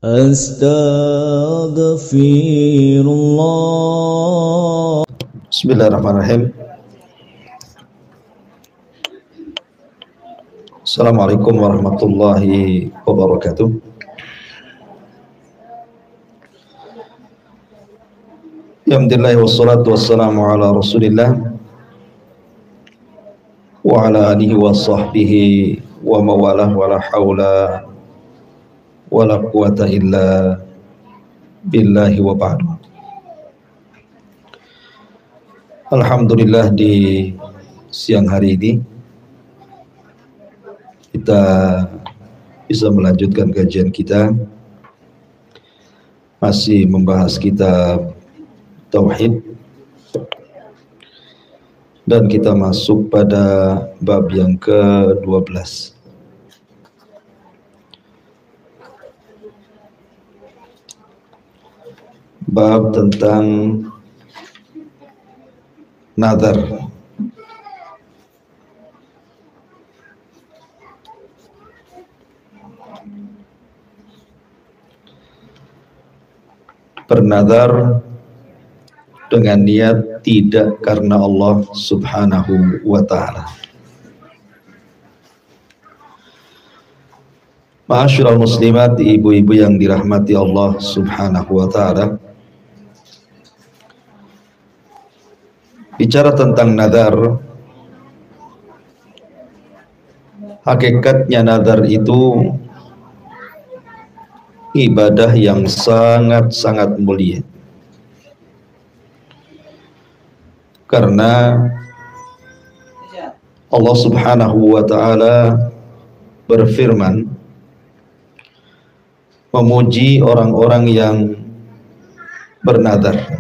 Astaghfirullah. Bismillahirrahmanirrahim. Assalamualaikum warahmatullahi wabarakatuh. Alhamdulillah wassalatu wassalamu ala Rasulillah wa ala alihi wa sahbihi wa mawalah wa la hawla wa la quwata illa billahi wa ba'du. Alhamdulillah, di siang hari ini kita bisa melanjutkan kajian kita, masih membahas kitab Tauhid, dan kita masuk pada bab yang ke-12. Bab tentang nazar. Bernazar dengan niat tidak karena Allah Subhanahu wa ta'ala. Ma'asyiral muslimat, ibu-ibu yang dirahmati Allah Subhanahu wa ta'ala, bicara tentang nazar, hakikatnya nazar itu ibadah yang sangat-sangat mulia. Karena Allah Subhanahu wa ta'ala berfirman memuji orang-orang yang bernazar.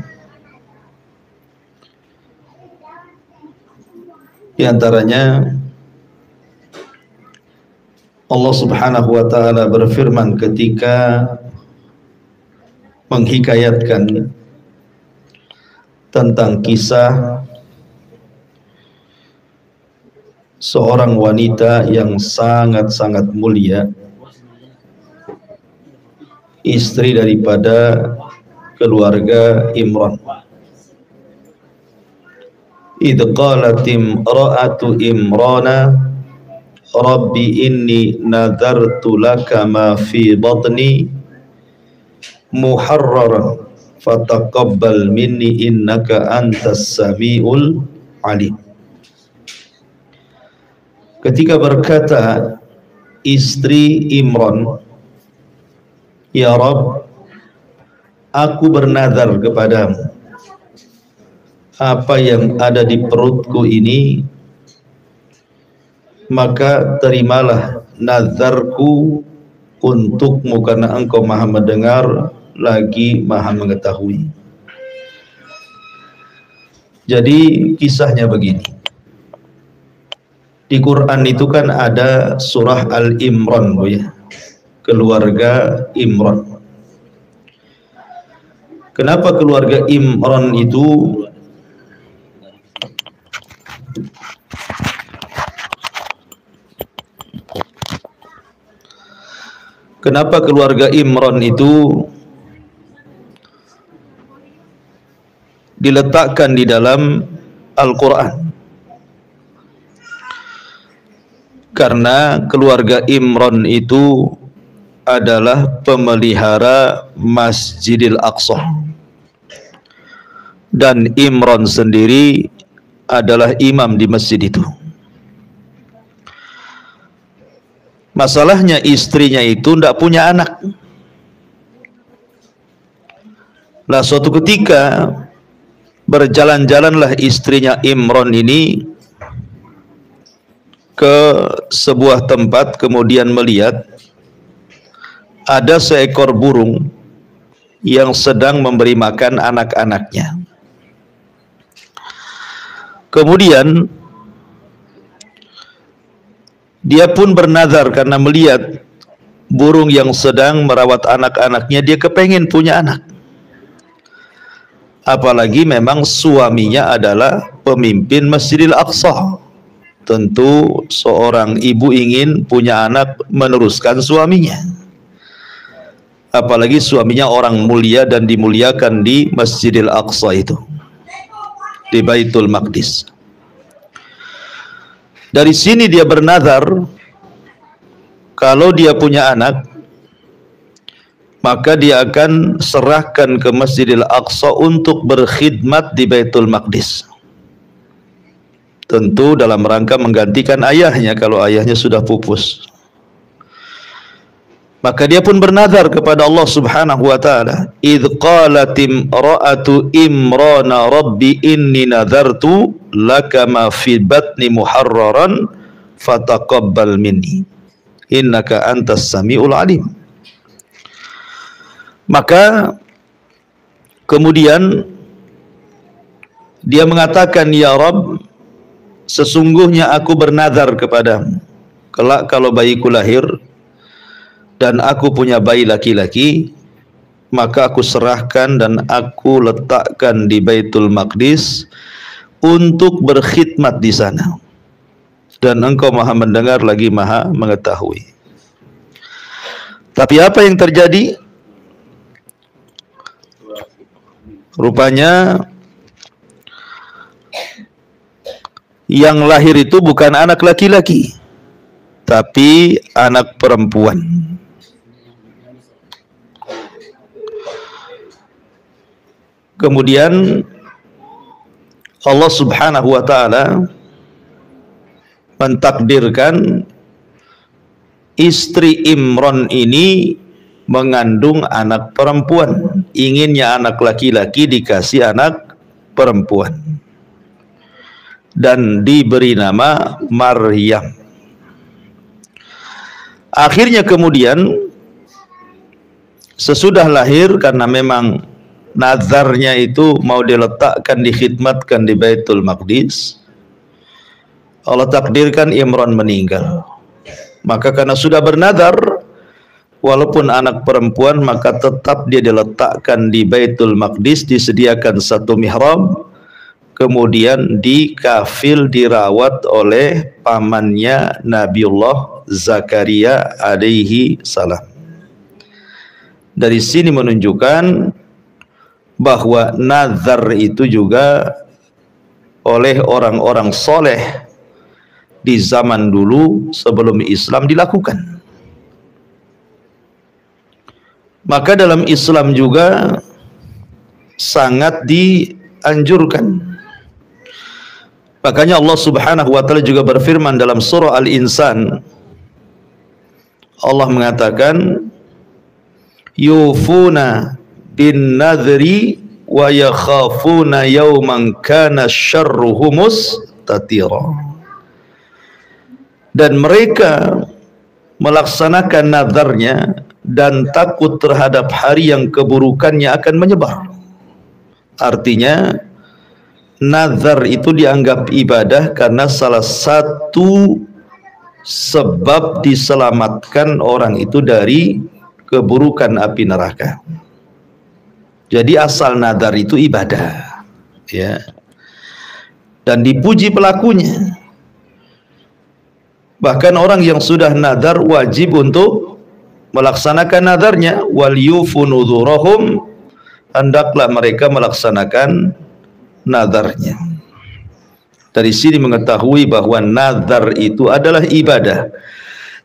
Di antaranya Allah Subhanahu wa ta'ala berfirman ketika menghikayatkan tentang kisah seorang wanita yang sangat-sangat mulia, istri daripada keluarga Imran. Idh qalat imra'atu Imrana Rabbi inni nadartu laka ma fi batni muharraran fataqabbal minni innaka antas samiul alim. Ketika berkata istri Imran, ya Rabb, aku bernazar kepadamu, apa yang ada di perutku ini, maka terimalah nazarku untukmu karena engkau maha mendengar lagi maha mengetahui. Jadi kisahnya begini. Di Quran itu kan ada surah Al-Imran, Bu, ya, keluarga Imran. Kenapa keluarga Imran itu diletakkan di dalam Al-Quran? Karena keluarga Imran itu adalah pemelihara Masjidil Aqsa, dan Imran sendiri adalah imam di masjid itu. Masalahnya istrinya itu tidak punya anak. Lah suatu ketika berjalan-jalanlah istrinya Imran ini ke sebuah tempat, kemudian melihat ada seekor burung yang sedang memberi makan anak-anaknya. Kemudian dia pun bernazar karena melihat burung yang sedang merawat anak-anaknya, dia kepengen punya anak. Apalagi memang suaminya adalah pemimpin Masjidil Aqsa. Tentu seorang ibu ingin punya anak meneruskan suaminya. apalagi suaminya orang mulia dan dimuliakan di Masjidil Aqsa itu, di Baitul Maqdis. Dari sini dia bernazar kalau dia punya anak, maka dia akan serahkan ke Masjidil Aqsa untuk berkhidmat di Baitul Maqdis. Tentu dalam rangka menggantikan ayahnya kalau ayahnya sudah pupus. Maka dia pun bernazar kepada Allah Subhanahu wa taala, "Idz qalat imra'atu Imrana rabbi inni nadartu laka ma fi batni muharraran fataqabbal minni innaka antas samiul alim." Maka kemudian dia mengatakan, "Ya Rabb, sesungguhnya aku bernazar kepadamu, kelak kalau bayiku lahir dan aku punya bayi laki-laki, maka aku serahkan dan aku letakkan di Baitul Maqdis untuk berkhidmat di sana. Dan engkau maha mendengar lagi maha mengetahui." Tapi apa yang terjadi? Rupanya yang lahir itu bukan anak laki-laki, tapi anak perempuan. Kemudian Allah Subhanahu wa taala mentakdirkan istri Imran ini mengandung anak perempuan. Inginnya anak laki-laki, dikasih anak perempuan. Dan diberi nama Maryam. Akhirnya kemudian sesudah lahir, karena memang nazarnya itu mau diletakkan, dikhidmatkan di Baitul Maqdis, Allah takdirkan Imran meninggal. Maka karena sudah bernazar, walaupun anak perempuan, maka tetap dia diletakkan di Baitul Maqdis, disediakan satu mihrab, kemudian dikafil, dirawat oleh pamannya Nabiullah Zakaria alaihi salam. Dari sini menunjukkan bahwa nazar itu juga oleh orang-orang soleh di zaman dulu sebelum Islam dilakukan. Maka dalam Islam juga sangat dianjurkan. Makanya Allah Subhanahu wa taala juga berfirman dalam surah Al-Insan. Allah mengatakan, "Yufuna bin nadhri wa yakhafuna yawman kana syarruhu mustatira." Dan mereka melaksanakan nazarnya dan takut terhadap hari yang keburukannya akan menyebar. Artinya nazar itu dianggap ibadah karena salah satu sebab diselamatkan orang itu dari keburukan api neraka. Jadi asal nazar itu ibadah, ya. Dan dipuji pelakunya. Bahkan orang yang sudah nazar wajib untuk melaksanakan nazarnya. Wal yufu nuzurahum, hendaklah mereka melaksanakan nazarnya. Dari sini mengetahui bahwa nazar itu adalah ibadah,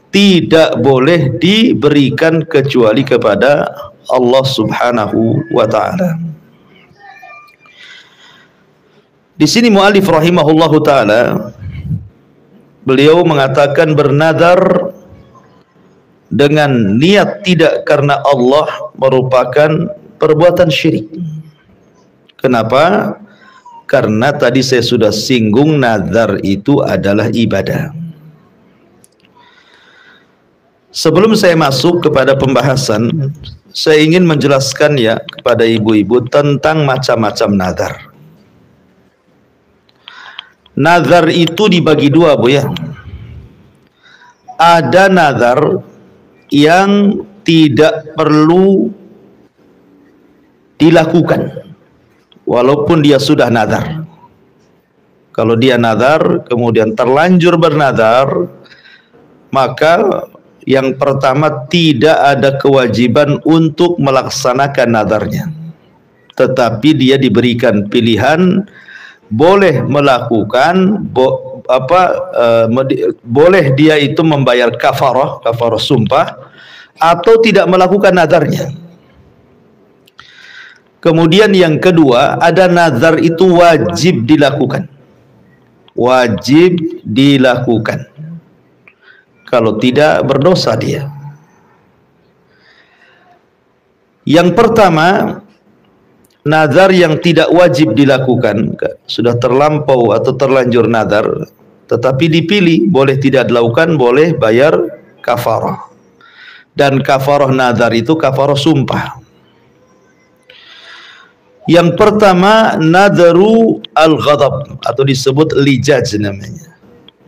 tidak boleh diberikan kecuali kepada Allah Subhanahu wa taala. Di sini muallif rahimahullahu taala beliau mengatakan bernazar dengan niat tidak karena Allah merupakan perbuatan syirik. Kenapa? Karena tadi saya sudah singgung, nazar itu adalah ibadah. Sebelum saya masuk kepada pembahasan, saya ingin menjelaskan ya kepada ibu-ibu tentang macam-macam nazar. Nazar itu dibagi dua, Bu, ya. Ada nazar yang tidak perlu dilakukan walaupun dia sudah nazar. Kalau dia nazar kemudian terlanjur bernazar, maka Yang pertama, tidak ada kewajiban untuk melaksanakan nadarnya, tetapi dia diberikan pilihan, boleh melakukan, boleh dia itu membayar kafarah sumpah, atau tidak melakukan nadarnya. Kemudian yang kedua, ada nazar itu wajib dilakukan. Wajib dilakukan. Kalau tidak, berdosa dia. Yang pertama, nazar yang tidak wajib dilakukan, sudah terlampau atau terlanjur nazar, tetapi dipilih, boleh tidak dilakukan, boleh bayar kafarah. Dan kafarah nazar itu kafarah sumpah. Yang pertama, nadharu al-ghadab, atau disebut lijaj namanya.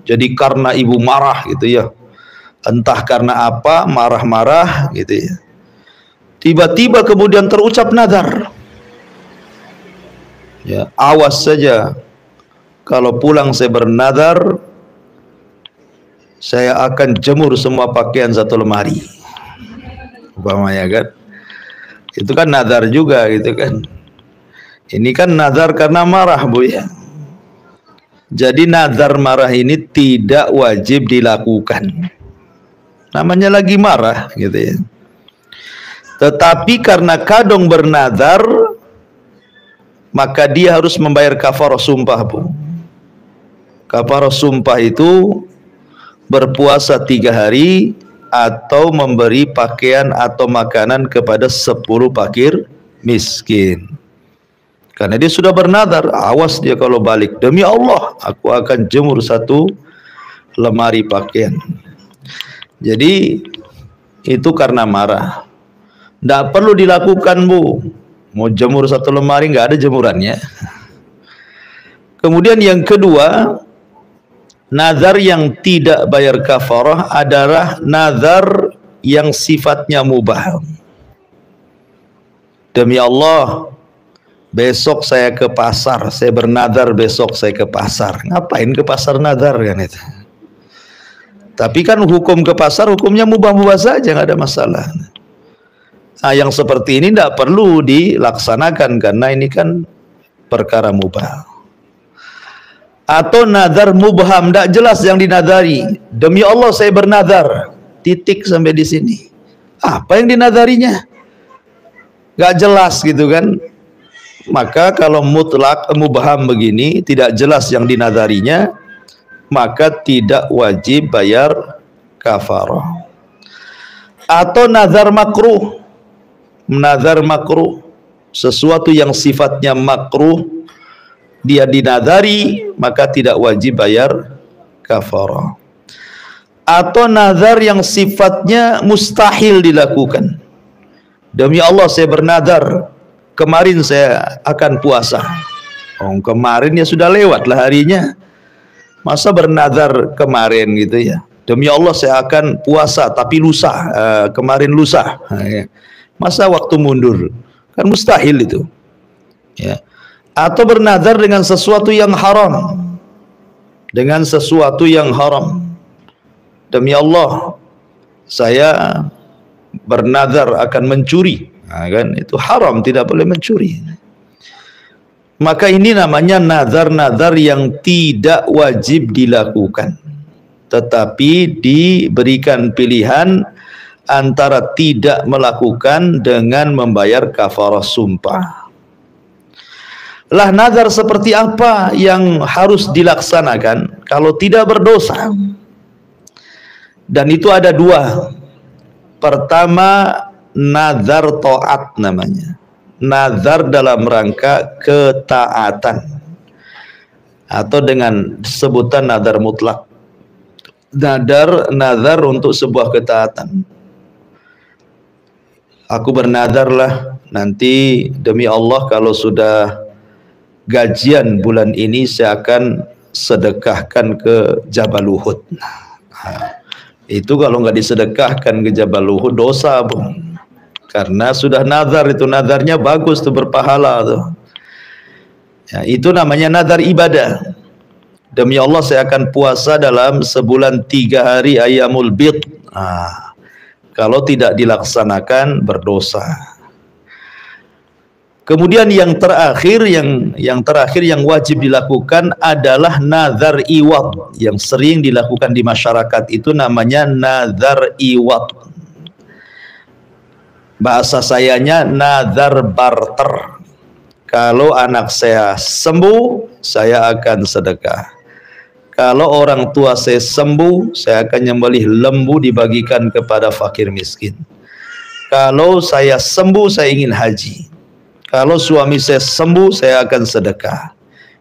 Jadi karena ibu marah gitu ya, entah karena apa, marah-marah gitu ya, tiba-tiba kemudian terucap nazar. Ya, awas saja kalau pulang saya bernazar, saya akan jemur semua pakaian satu lemari, umpamanya kan. Itu kan nazar juga gitu kan. Ini kan nazar karena marah, Bu ya. Jadi nazar marah ini tidak wajib dilakukan. Namanya lagi marah gitu ya. Tetapi karena kadung bernazar, maka dia harus membayar kafarah sumpah, Bu. Kafarah sumpah itu berpuasa 3 hari atau memberi pakaian atau makanan kepada 10 fakir miskin. Karena dia sudah bernazar, awas dia kalau balik, demi Allah aku akan jemur 1 lemari pakaian. Jadi itu karena marah. Tidak perlu dilakukan, Bu. Mau jemur 1 lemari, nggak ada jemurannya. Kemudian yang kedua, nazar yang tidak bayar kafarah adalah nazar yang sifatnya mubah. Demi Allah, besok saya ke pasar, saya bernazar besok saya ke pasar. Ngapain ke pasar nazar kan itu? Tapi kan hukum ke pasar hukumnya mubah-mubah saja, nggak ada masalah. Nah, yang seperti ini tidak perlu dilaksanakan karena ini kan perkara mubah. Atau nazar mubham, tidak jelas yang dinazari. Demi Allah saya bernazar, titik sampai di sini. Apa yang dinazarinya? Nggak jelas gitu kan. Maka kalau mutlak mubham begini, tidak jelas yang dinazarinya, maka tidak wajib bayar kafarah. Atau nazar makruh. Nazar makruh, sesuatu yang sifatnya makruh dia dinazari, maka tidak wajib bayar kafarah. Atau nazar yang sifatnya mustahil dilakukan. Demi Allah saya bernazar, kemarin saya akan puasa. Oh, kemarin ya sudah lewat lah harinya. Masa bernazar kemarin gitu ya. Demi Allah saya akan puasa tapi lusa, kemarin lusa. Masa waktu mundur? Kan mustahil itu. Ya. Atau bernazar dengan sesuatu yang haram. Dengan sesuatu yang haram. Demi Allah saya bernazar akan mencuri. Nah, kan itu haram, tidak boleh mencuri. Maka ini namanya nazar-nazar yang tidak wajib dilakukan, tetapi diberikan pilihan antara tidak melakukan dengan membayar kafarah sumpah. Lah nazar seperti apa yang harus dilaksanakan kalau tidak berdosa? Dan itu ada 2. Pertama, nazar taat namanya. Nazar dalam rangka ketaatan, atau dengan sebutan nazar mutlak. Nazar untuk sebuah ketaatan. Aku bernazarlah nanti demi Allah kalau sudah gajian bulan ini saya akan sedekahkan ke Jabal Uhud. Nah, itu kalau nggak disedekahkan ke Jabal Uhud dosa, Bung. Karena sudah nazar, itu nazarnya bagus tuh, berpahala tuh. Ya, itu namanya nazar ibadah. Demi Allah saya akan puasa dalam sebulan 3 hari ayyamul bid. Nah, Kalau tidak dilaksanakan berdosa. Kemudian yang terakhir yang wajib dilakukan adalah nazar iwad, yang sering dilakukan di masyarakat itu namanya nazar iwad. Bahasa sayanya nazar barter. Kalau anak saya sembuh, saya akan sedekah. Kalau orang tua saya sembuh, saya akan nyembelih lembu dibagikan kepada fakir miskin. Kalau saya sembuh, saya ingin haji. Kalau suami saya sembuh, saya akan sedekah.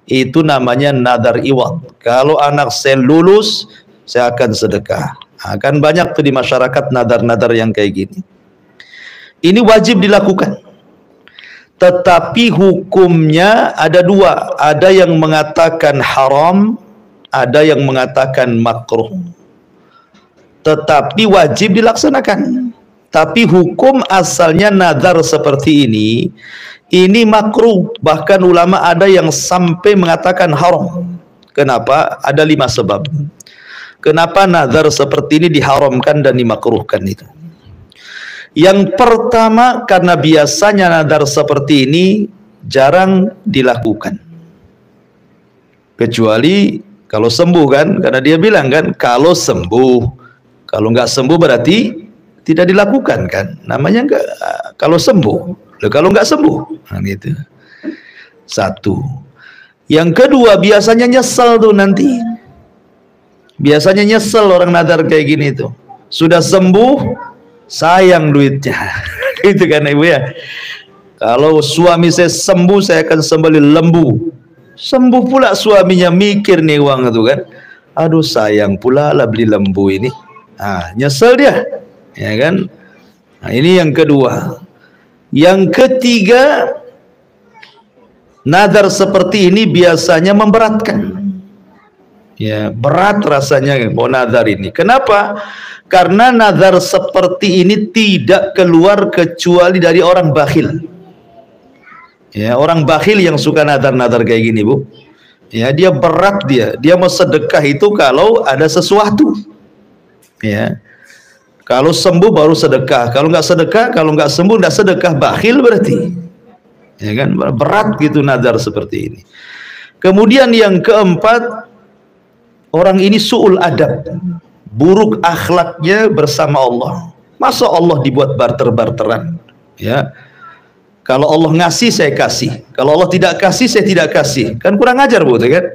Itu namanya nadar iwad. Kalau anak saya lulus, saya akan sedekah. Akan banyak tuh di masyarakat nadar-nadar yang kayak gini. Ini wajib dilakukan. Tetapi hukumnya ada dua. Ada yang mengatakan haram, ada yang mengatakan makruh. Tetapi wajib dilaksanakan. Tapi hukum asalnya nadar seperti ini makruh. Bahkan ulama ada yang sampai mengatakan haram. Kenapa? Ada 5 sebab. Kenapa nadar seperti ini diharamkan dan dimakruhkan itu? Yang pertama, karena biasanya nadar seperti ini jarang dilakukan. Kecuali kalau sembuh kan, karena dia bilang kan, kalau sembuh. Kalau nggak sembuh berarti tidak dilakukan kan? Namanya nggak, kalau sembuh. Loh, kalau nggak sembuh, nah, gitu. Satu. Yang kedua, biasanya nyesel tuh nanti. Biasanya nyesel orang nadar kayak gini tuh. Sudah sembuh, sayang duitnya. Gitu kan ibu ya. Kalau suami saya sembuh, saya akan sembelih lembu. Sembuh pula suaminya, mikir nih uang itu kan. Aduh sayang pula lah beli lembu ini. Nah, nyesel dia. Ya kan? Nah, ini yang kedua. Yang ketiga, nadar seperti ini biasanya memberatkan. Ya, berat rasanya mau nadar ini. Kenapa? Karena nadar seperti ini tidak keluar kecuali dari orang bakhil. Ya, orang bakhil yang suka nadar-nadar kayak gini, Bu. Ya, dia berat dia mau sedekah itu kalau ada sesuatu. Ya. Kalau sembuh baru sedekah. Kalau nggak sedekah, kalau nggak sembuh nggak sedekah, bakhil berarti. Ya kan, berat gitu nadar seperti ini. Kemudian yang keempat, orang ini su'ul adab, buruk akhlaknya bersama Allah. Masa Allah dibuat barter-barteran? Ya. Kalau Allah ngasih, saya kasih. Kalau Allah tidak kasih, saya tidak kasih. Kan kurang ajar, Bu, kan?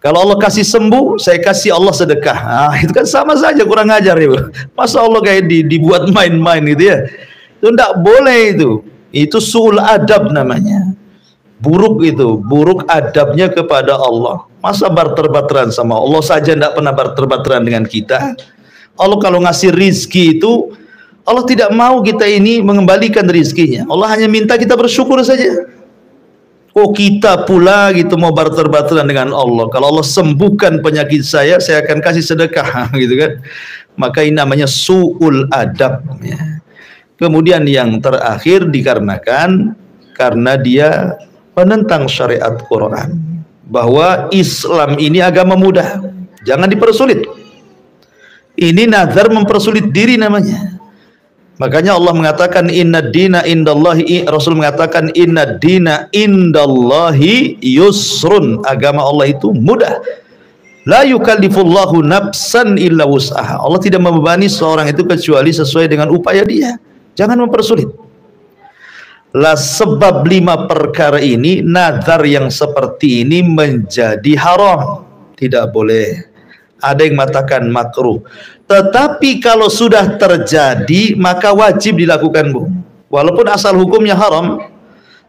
Kalau Allah kasih sembuh, saya kasih Allah sedekah. Nah, itu kan sama saja kurang ajar ya, Bu. Masa Allah kayak dibuat main-main gitu ya? Itu tidak boleh itu. Itu su'ul adab namanya. Buruk itu, buruk adabnya kepada Allah. Masa barter-barteran sama Allah saja tidak pernah barter-barteran dengan kita. Allah kalau ngasih rizki itu, Allah tidak mau kita ini mengembalikan rizkinya. Allah hanya minta kita bersyukur saja. Oh, kita pula gitu mau barter-barteran dengan Allah. Kalau Allah sembuhkan penyakit saya akan kasih sedekah, gitu kan? Maka ini namanya su'ul adab. Ya. Kemudian yang terakhir dikarenakan karena dia menentang syariat Quran, bahwa Islam ini agama mudah, jangan dipersulit. Ini nazar mempersulit diri namanya. Makanya Allah mengatakan inna dina indallahi, Rasul mengatakan inna dina indallahi yusrun, agama Allah itu mudah. La yukallifullahu nafsan illa wus'aha. Allah tidak membebani seorang itu kecuali sesuai dengan upaya dia. Jangan mempersulit. Lah sebab 5 perkara ini, nazar yang seperti ini menjadi haram. Tidak boleh. Ada yang mengatakan makruh. Tetapi kalau sudah terjadi maka wajib dilakukan, Bu. Walaupun asal hukumnya haram,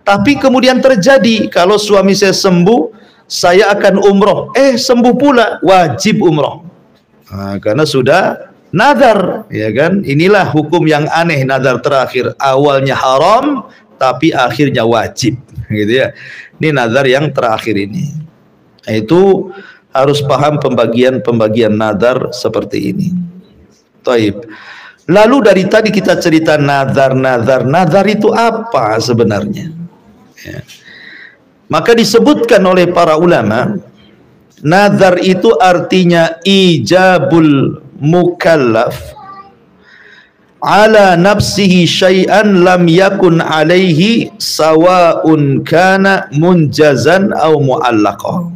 tapi kemudian terjadi. Kalau suami saya sembuh, saya akan umroh. Sembuh pula, wajib umroh. Nah, karena sudah nazar, ya kan? Inilah hukum yang aneh nazar terakhir. Awalnya haram, tapi akhirnya wajib, gitu ya. Ini nazar yang terakhir ini. Nah, itu harus paham pembagian nazar seperti ini. Taib. Lalu dari tadi kita cerita nazar itu apa sebenarnya? Ya. Maka disebutkan oleh para ulama, nazar itu artinya ijabul mukallaf ala nafsihi syai'an lam yakun alaihi sawa'un kana munjazan aw mu'allaqah.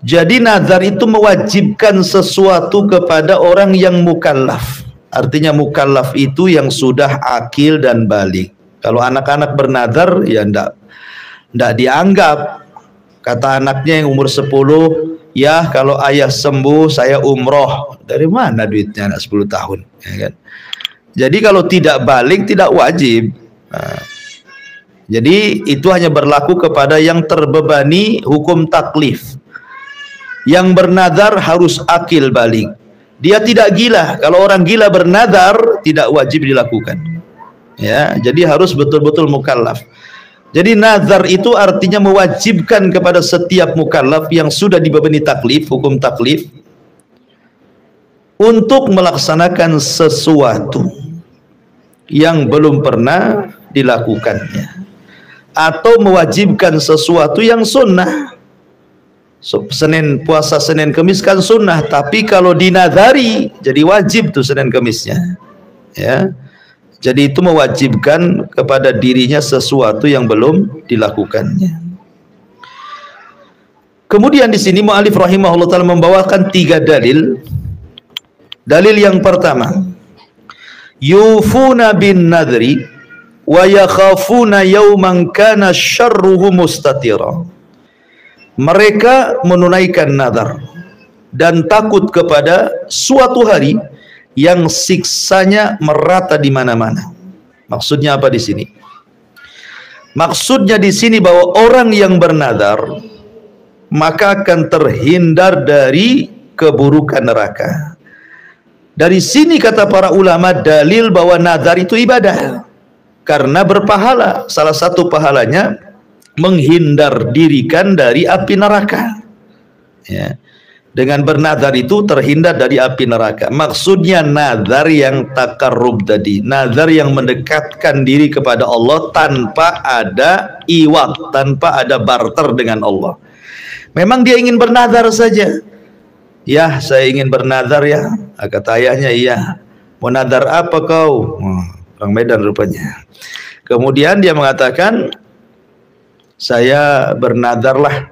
Jadi nazar itu mewajibkan sesuatu kepada orang yang mukallaf. Artinya mukallaf itu yang sudah akil dan balik. Kalau anak-anak bernazar ya ndak dianggap. Kata anaknya yang umur 10, ya kalau ayah sembuh saya umroh. Dari mana duitnya anak 10 tahun, ya kan? Jadi kalau tidak balik tidak wajib. Nah, jadi itu hanya berlaku kepada yang terbebani hukum taklif. Yang bernazar harus akil balik. Dia tidak gila. Kalau orang gila bernazar tidak wajib dilakukan. Ya, jadi harus betul-betul mukallaf. Jadi nazar itu artinya mewajibkan kepada setiap mukallaf yang sudah dibebani taklif, hukum taklif, untuk melaksanakan sesuatu yang belum pernah dilakukannya, atau mewajibkan sesuatu yang sunnah. Puasa Senin Kemis kan sunnah, tapi kalau dinadari jadi wajib tuh Senin Kemisnya, ya. Jadi itu mewajibkan kepada dirinya sesuatu yang belum dilakukannya. Kemudian di sini mu'alif rahimahullah ta'ala membawakan 3 dalil. Dalil yang pertama, yufuna bin nadri wa yakhafuna yawman kana syarruhu mustatira. Mereka menunaikan nazar dan takut kepada suatu hari yang siksanya merata di mana-mana. Maksudnya apa di sini? Maksudnya di sini bahwa orang yang bernazar maka akan terhindar dari keburukan neraka. Dari sini kata para ulama dalil bahwa nazar itu ibadah karena berpahala. Salah satu pahalanya menghindar dirikan dari api neraka, ya. Dengan bernazar itu terhindar dari api neraka. Maksudnya nazar yang takarrub tadi, nazar yang mendekatkan diri kepada Allah tanpa ada iwak, tanpa ada barter dengan Allah. Memang dia ingin bernazar saja. Ya, saya ingin bernazar ya. Kata ayahnya, iya. Mau nazar apa kau? Orang Medan rupanya. Kemudian dia mengatakan, saya bernazarlah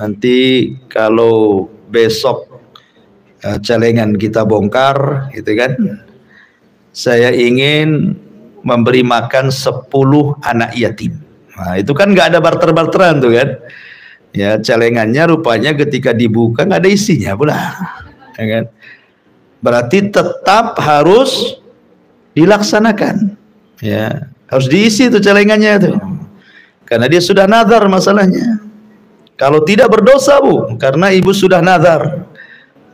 nanti kalau besok celengan kita bongkar, gitu kan, saya ingin memberi makan 10 anak yatim. Nah, itu kan nggak ada barter-barteran tuh kan, ya. Celengannya rupanya ketika dibuka nggak ada isinya pula, ya kan. Berarti tetap harus dilaksanakan, ya, harus diisi tuh celengannya tuh. Karena dia sudah nazar masalahnya. Kalau tidak berdosa bu, karena ibu sudah nazar.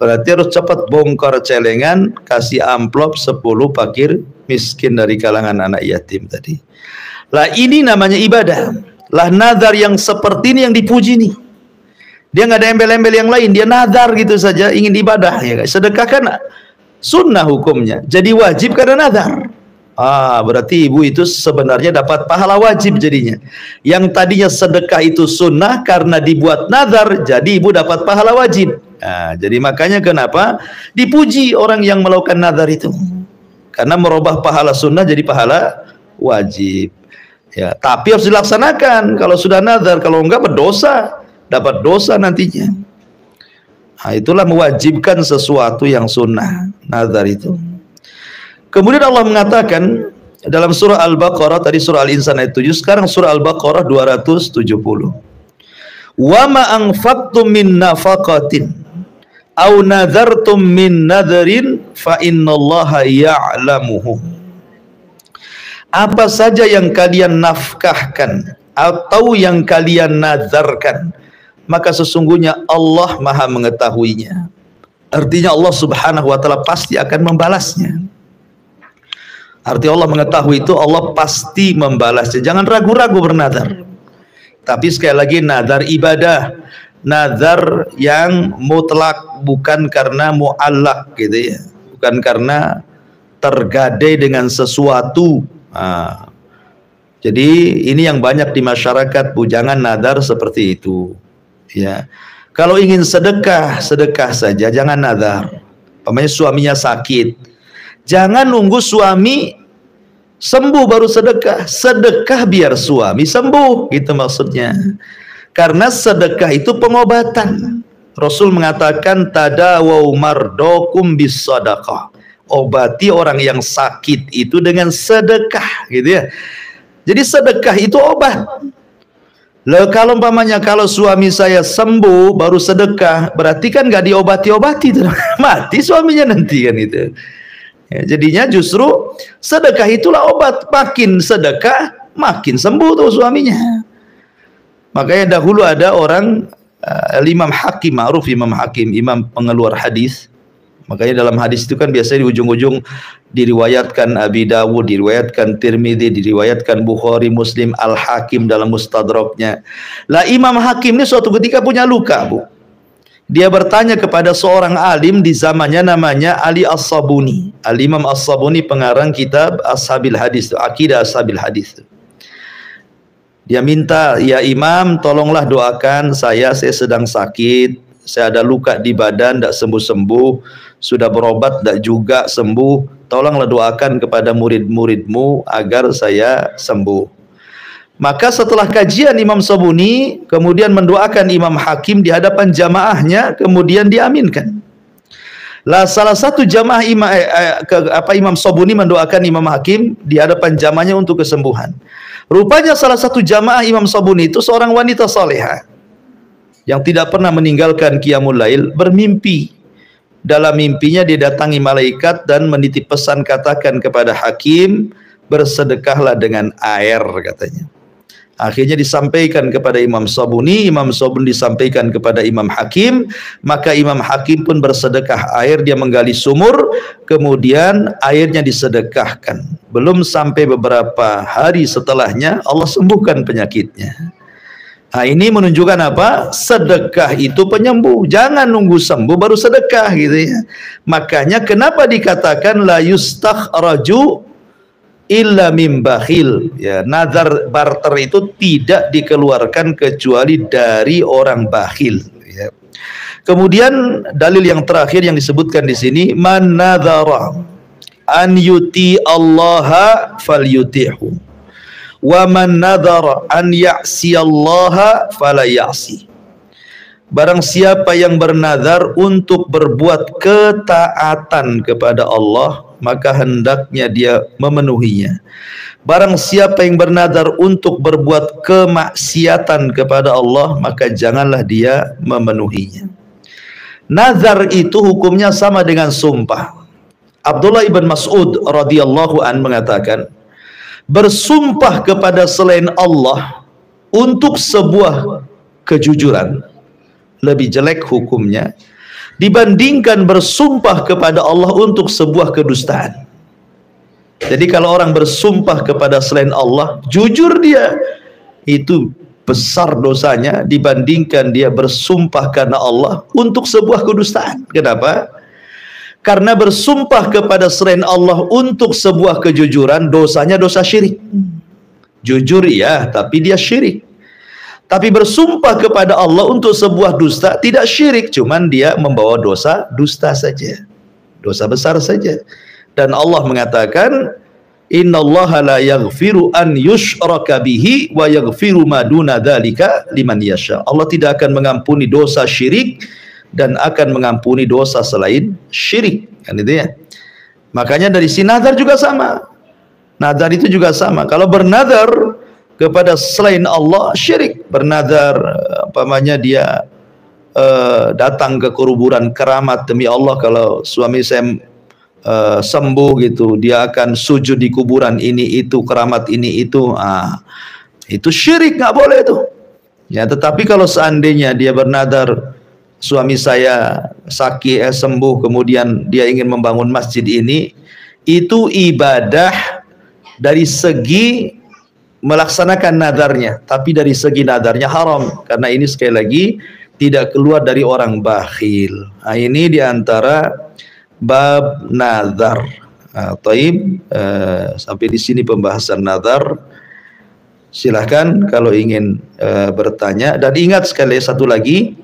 Berarti harus cepat bongkar celengan, kasih amplop 10 fakir miskin dari kalangan anak yatim tadi. Lah ini namanya ibadah. Lah nazar yang seperti ini yang dipuji nih. Dia nggak ada embel-embel yang lain, dia nazar gitu saja ingin ibadah, ya. Sedekah kan sunnah hukumnya, jadi wajib karena nazar. Berarti ibu itu sebenarnya dapat pahala wajib jadinya. Yang tadinya sedekah itu sunnah karena dibuat nazar, jadi ibu dapat pahala wajib. Jadi makanya kenapa dipuji orang yang melakukan nazar itu, karena merubah pahala sunnah jadi pahala wajib. Ya, tapi harus dilaksanakan kalau sudah nazar. Kalau enggak berdosa, dapat dosa nantinya. Itulah mewajibkan sesuatu yang sunnah, nazar itu. Kemudian Allah mengatakan dalam surah Al-Baqarah, tadi surah Al-Insan ayat 7, sekarang surah Al-Baqarah 270. Wa ma anfaqtum min nafaqatin aw nadhartum min nadharin fa innallaha ya'lamuhu. Apa saja yang kalian nafkahkan atau yang kalian nazarkan, maka sesungguhnya Allah Maha mengetahuinya. Artinya Allah Subhanahu wa taala pasti akan membalasnya. Arti Allah mengetahui itu Allah pasti membalasnya. Jangan ragu-ragu bernazar. Tapi sekali lagi nazar ibadah, nazar yang mutlak, bukan karena mu'allaq gitu ya, bukan karena tergadai dengan sesuatu. Jadi ini yang banyak di masyarakat, bu, jangan nazar seperti itu, ya. Kalau ingin sedekah, sedekah saja, jangan nazar. Umpamanya suaminya sakit, Jangan nunggu suami sembuh baru sedekah. Sedekah biar suami sembuh, gitu maksudnya. Karena sedekah itu pengobatan. Rasul mengatakan tadawau mardokum bis sadaqah. Obati orang yang sakit itu dengan sedekah, gitu ya. Jadi sedekah itu obat. Lalu kalau umpamanya kalau suami saya sembuh baru sedekah, berarti kan nggak diobati-obati tuh. Mati suaminya nanti kan itu. Ya, jadinya justru sedekah itulah obat. Makin sedekah makin sembuh tuh suaminya. Makanya dahulu ada orang Imam Hakim, ma'ruf Imam Hakim, imam pengeluar hadis. Makanya dalam hadis itu kan biasanya di ujung-ujung diriwayatkan Abi Dawud, diriwayatkan Tirmidzi, diriwayatkan Bukhari, Muslim, Al-Hakim dalam Mustadraknya. Lah Imam Hakim ini suatu ketika punya luka, Bu. Dia bertanya kepada seorang alim di zamannya namanya Ali As-Sabuni. Al-Imam As-Sabuni pengarang kitab Ashabil Hadis, Aqidah Ashabil Hadis. Dia minta, "Ya Imam, tolonglah doakan saya sedang sakit. Saya ada luka di badan, tidak sembuh-sembuh. Sudah berobat, tidak juga sembuh. Tolonglah doakan kepada murid-muridmu agar saya sembuh." Maka setelah kajian Imam Sabuni, kemudian mendoakan Imam Hakim di hadapan jamaahnya, kemudian diaminkan. Lah salah satu jamaah Imam Sabuni mendoakan Imam Hakim di hadapan jamaahnya untuk kesembuhan. Rupanya salah satu jamaah Imam Sabuni itu seorang wanita salehah yang tidak pernah meninggalkan qiyamul lail, bermimpi. Dalam mimpinya didatangi malaikat dan menitip pesan, katakan kepada Hakim, bersedekahlah dengan air, katanya. Akhirnya disampaikan kepada Imam Sabuni, Imam Sabuni disampaikan kepada Imam Hakim, maka Imam Hakim pun bersedekah air, dia menggali sumur, kemudian airnya disedekahkan. Belum sampai beberapa hari setelahnya Allah sembuhkan penyakitnya. Nah, ini menunjukkan apa? Sedekah itu penyembuh. Jangan nunggu sembuh baru sedekah, gitu ya. Makanya kenapa dikatakan la yustakhraju illa mim bakhil, ya, nazar barter itu tidak dikeluarkan kecuali dari orang bakhil, ya. Kemudian dalil yang terakhir yang disebutkan di sini, man nadzara an yuti Allah falyutihu wa man nadzara an ya'si Allah fala ya'si. Barang siapa yang bernazar untuk berbuat ketaatan kepada Allah, maka hendaknya dia memenuhinya. Barang siapa yang bernazar untuk berbuat kemaksiatan kepada Allah, maka janganlah dia memenuhinya. Nazar itu hukumnya sama dengan sumpah. Abdullah ibn Mas'ud radhiyallahu an mengatakan, bersumpah kepada selain Allah untuk sebuah kejujuran lebih jelek hukumnya dibandingkan bersumpah kepada Allah untuk sebuah kedustaan. Jadi kalau orang bersumpah kepada selain Allah, jujur dia, itu besar dosanya dibandingkan dia bersumpah karena Allah untuk sebuah kedustaan. Kenapa? Karena bersumpah kepada selain Allah untuk sebuah kejujuran, dosanya dosa syirik. Jujur ya, tapi dia syirik. Tapi bersumpah kepada Allah untuk sebuah dusta tidak syirik, cuman dia membawa dosa dusta saja, dosa besar saja. Dan Allah mengatakan, innallaha la yaghfiru an yushraka bihi wa yaghfiru ma duna dzalika liman yasha. Allah tidak akan mengampuni dosa syirik dan akan mengampuni dosa selain syirik, kan itu ya. Makanya dari si nazar juga sama. Nazar itu juga sama. Kalau bernazar kepada selain Allah syirik. Bernazar umpamanya dia datang ke kuburan keramat, demi Allah kalau suami saya sembuh gitu, dia akan sujud di kuburan ini itu, keramat ini itu. Itu syirik, nggak boleh itu. Ya, tetapi kalau seandainya dia bernazar, suami saya sakit sembuh, kemudian dia ingin membangun masjid ini, itu ibadah dari segi melaksanakan nadarnya, tapi dari segi nadarnya haram, karena ini sekali lagi tidak keluar dari orang bakhil. Nah, ini diantara bab nazar. Sampai di sini pembahasan nazar. Silahkan kalau ingin bertanya. Dan ingat sekali satu lagi,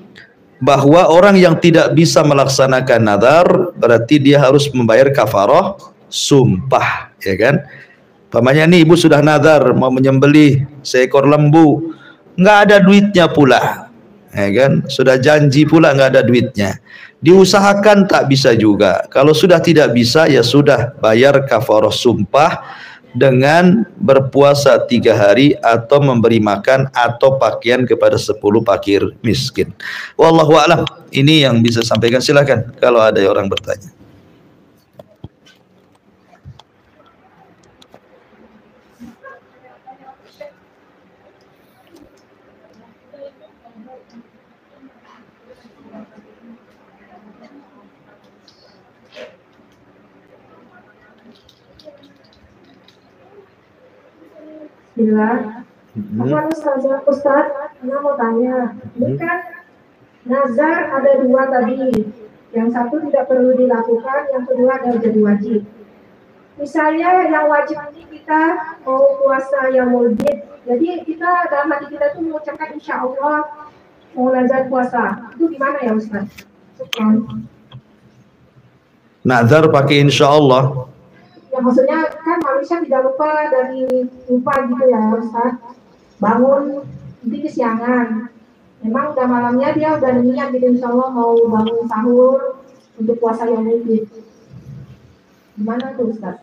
bahwa orang yang tidak bisa melaksanakan nazar berarti dia harus membayar kafarah sumpah, ya kan? Pamannya nih, ibu sudah nazar mau menyembelih seekor lembu, nggak ada duitnya pula, ya kan? Sudah janji pula nggak ada duitnya. Diusahakan tak bisa juga. Kalau sudah tidak bisa, ya sudah, bayar kafarah sumpah dengan berpuasa 3 hari atau memberi makan atau pakaian kepada 10 fakir miskin. Wallahu a'lam. Ini yang bisa sampaikan, silakan kalau ada orang bertanya. Bismillah. Ustaz, Ana mau tanya, ini kan nazar ada 2 tadi, yang satu tidak perlu dilakukan, yang kedua adalah jadi wajib. Misalnya yang wajib ini kita mau puasa yang mulbid, jadi kita dalam hati kita tuh mengucapkan insya Allah mau nazar puasa, itu gimana ya Ustaz? Nazar pakai insya Allah. Ya maksudnya kan manusia tidak lupa gitu ya Ustaz. Bangun nanti kesiangan, memang udah malamnya dia udah niat gitu insya Allah mau bangun sahur untuk puasa yang mulbid. Gimana tuh Ustaz?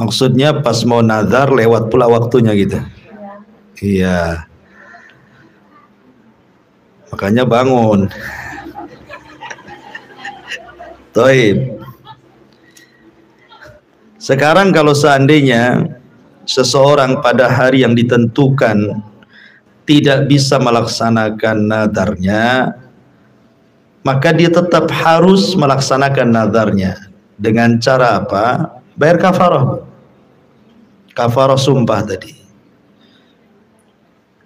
Maksudnya pas mau nazar lewat pula waktunya gitu. Iya. Makanya bangun. Toib. Sekarang kalau seandainya seseorang pada hari yang ditentukan tidak bisa melaksanakan nadarnya, maka dia tetap harus melaksanakan nadarnya. Dengan cara apa? Bayar kafarah. Kafarah sumpah tadi.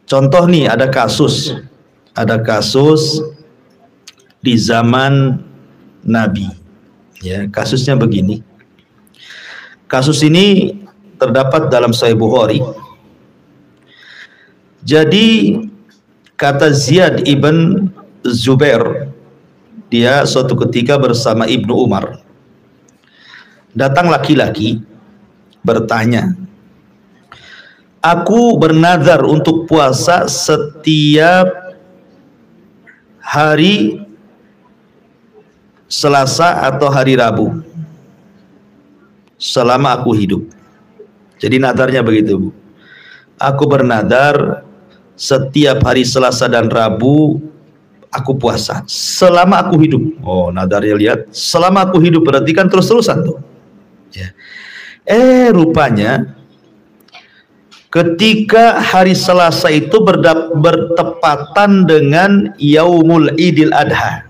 Contoh nih, ada kasus di zaman Nabi. Ya, kasusnya begini. Kasus ini terdapat dalam Sahih Bukhari. Jadi kata Ziyad ibn Zubair, dia suatu ketika bersama Ibnu Umar. Datang laki-laki bertanya, "Aku bernazar untuk puasa setiap hari Selasa atau hari Rabu selama aku hidup." Jadi nadarnya begitu, Bu. Aku bernadar setiap hari Selasa dan Rabu aku puasa selama aku hidup. Oh, nadarnya lihat, selama aku hidup berarti kan terus-terusan tuh. Ya. Rupanya ketika hari Selasa itu bertepatan dengan Yaumul Idul Adha.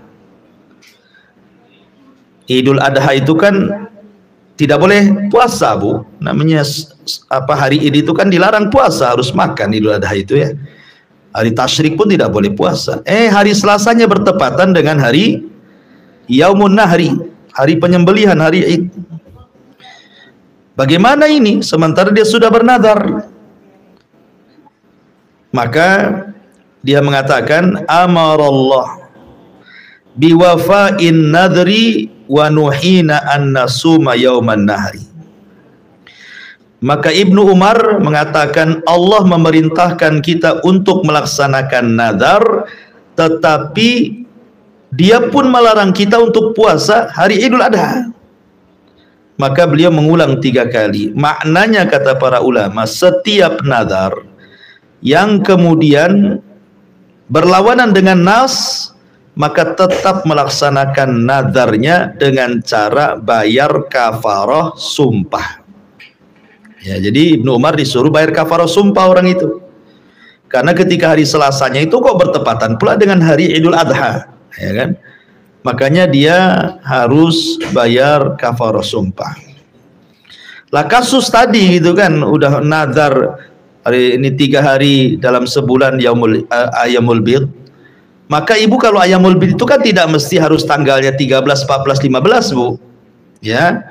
Idul Adha itu kan tidak boleh puasa, Bu. Namanya hari Id itu kan dilarang puasa, harus makan Idul Adha itu ya. Hari tasyrik pun tidak boleh puasa. Hari Selasanya bertepatan dengan hari Yaumun Nahri, hari penyembelihan, hari Id. Bagaimana ini? Sementara dia sudah bernadar. Maka dia mengatakan, amarallah biwafa'in nadri wa nuhina an nasuma yauman nahri. Maka Ibnu Umar mengatakan Allah memerintahkan kita untuk melaksanakan nadar, tetapi dia pun melarang kita untuk puasa hari Idul Adha. Maka beliau mengulang 3 kali. Maknanya kata para ulama, setiap nadar yang kemudian berlawanan dengan nas, maka tetap melaksanakan nadarnya dengan cara bayar kafarah sumpah. Ya, jadi Ibnu Umar disuruh bayar kafarah sumpah orang itu. Karena ketika hari Selasanya itu kok bertepatan pula dengan hari Idul Adha, ya kan? Makanya dia harus bayar kafarah sumpah. Lah kasus tadi gitu kan, udah nadar hari ini 3 hari dalam sebulan Ayyamul Bid. Maka ibu kalau Ayyamul Bid itu kan tidak mesti harus tanggalnya 13, 14, 15, Bu. Ya.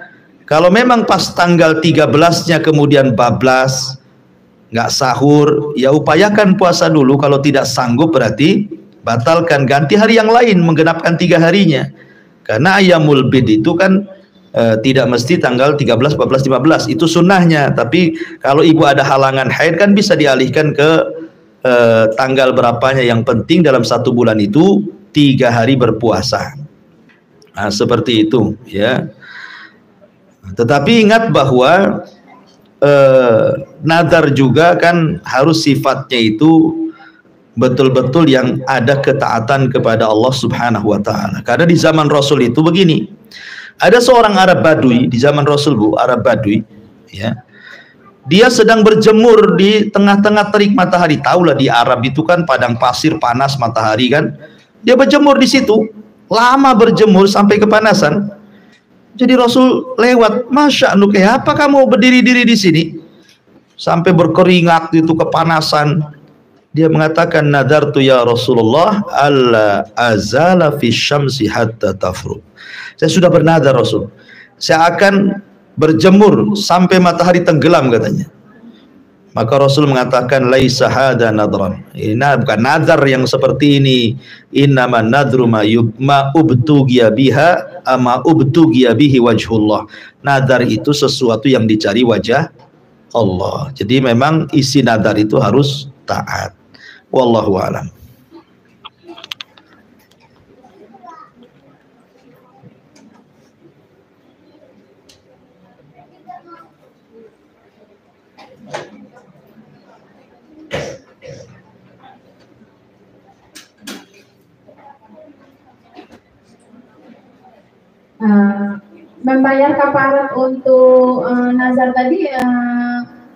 Kalau memang pas tanggal 13-nya kemudian bablas, nggak sahur, ya upayakan puasa dulu. Kalau tidak sanggup berarti batalkan, ganti hari yang lain, menggenapkan 3 harinya. Karena Ayyamul Bid itu kan tidak mesti tanggal 13, 14, 15, itu sunnahnya. Tapi kalau ibu ada halangan haid kan bisa dialihkan ke tanggal berapanya. Yang penting dalam 1 bulan itu 3 hari berpuasa. Nah, seperti itu ya. Tetapi ingat bahwa nadar juga kan harus sifatnya itu betul-betul yang ada ketaatan kepada Allah Subhanahu wa taala. Karena di zaman Rasul itu begini. Ada seorang Arab Badui di zaman Rasul, Bu, Arab Badui, ya. Dia sedang berjemur di tengah-tengah terik matahari. Tahulah di Arab itu kan padang pasir, panas matahari kan. Dia berjemur di situ, lama berjemur sampai kepanasan. Jadi Rasul lewat, "Masya Allah, kayak apa kamu berdiri-diri di sini?" Sampai berkeringat itu kepanasan. Dia mengatakan, "Nadartu ya Rasulullah alla azala fi syamsi hatta tafru." Saya sudah bernadar Rasul, saya akan berjemur sampai matahari tenggelam katanya. Maka Rasul mengatakan, "Laisa hada nadran." Ini bukan nadar yang seperti ini. Innama nadru ma ubtugiya biha ama ubtugiya bihi wajhullah. Nadar itu sesuatu yang dicari wajah Allah. Jadi memang isi nadar itu harus taat. Wallahu a'lam. Membayar kafarat untuk nazar tadi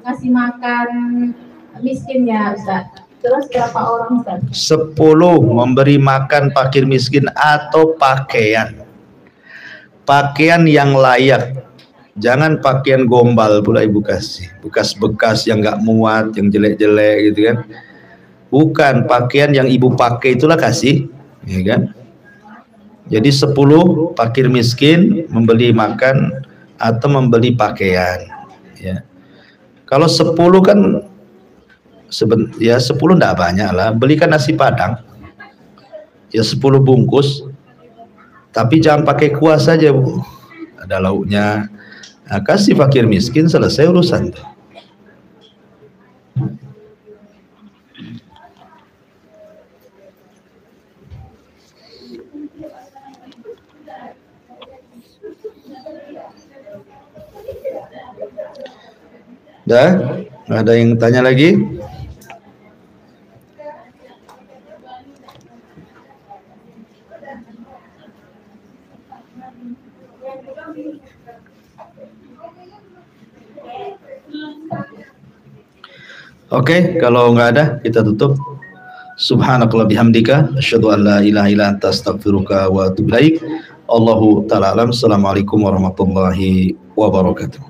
ngasih makan miskin ya Ustaz. Terus berapa orang Ustaz? 10 memberi makan fakir miskin atau pakaian. Pakaian yang layak. Jangan pakaian gombal pula ibu kasih. Bekas-bekas yang nggak muat, yang jelek-jelek gitu kan. Bukan, pakaian yang ibu pakai itulah kasih, ya kan? Jadi 10 fakir miskin membeli makan atau membeli pakaian, ya. Kalau 10 kan ya 10 enggak banyak lah. Belikan nasi padang ya 10 bungkus, tapi jangan pakai kuah saja, Bu. Ada lauknya. Nah, kasih fakir miskin, selesai urusan tuh. Dah? Ada yang tanya lagi? Oke, kalau nggak ada kita tutup. Subhanakallah bihamdika asyhadu an la ilaha illa anta astaghfiruka wa atubu ilaik. Allahu ta'ala alam. Assalamualaikum warahmatullahi wabarakatuh.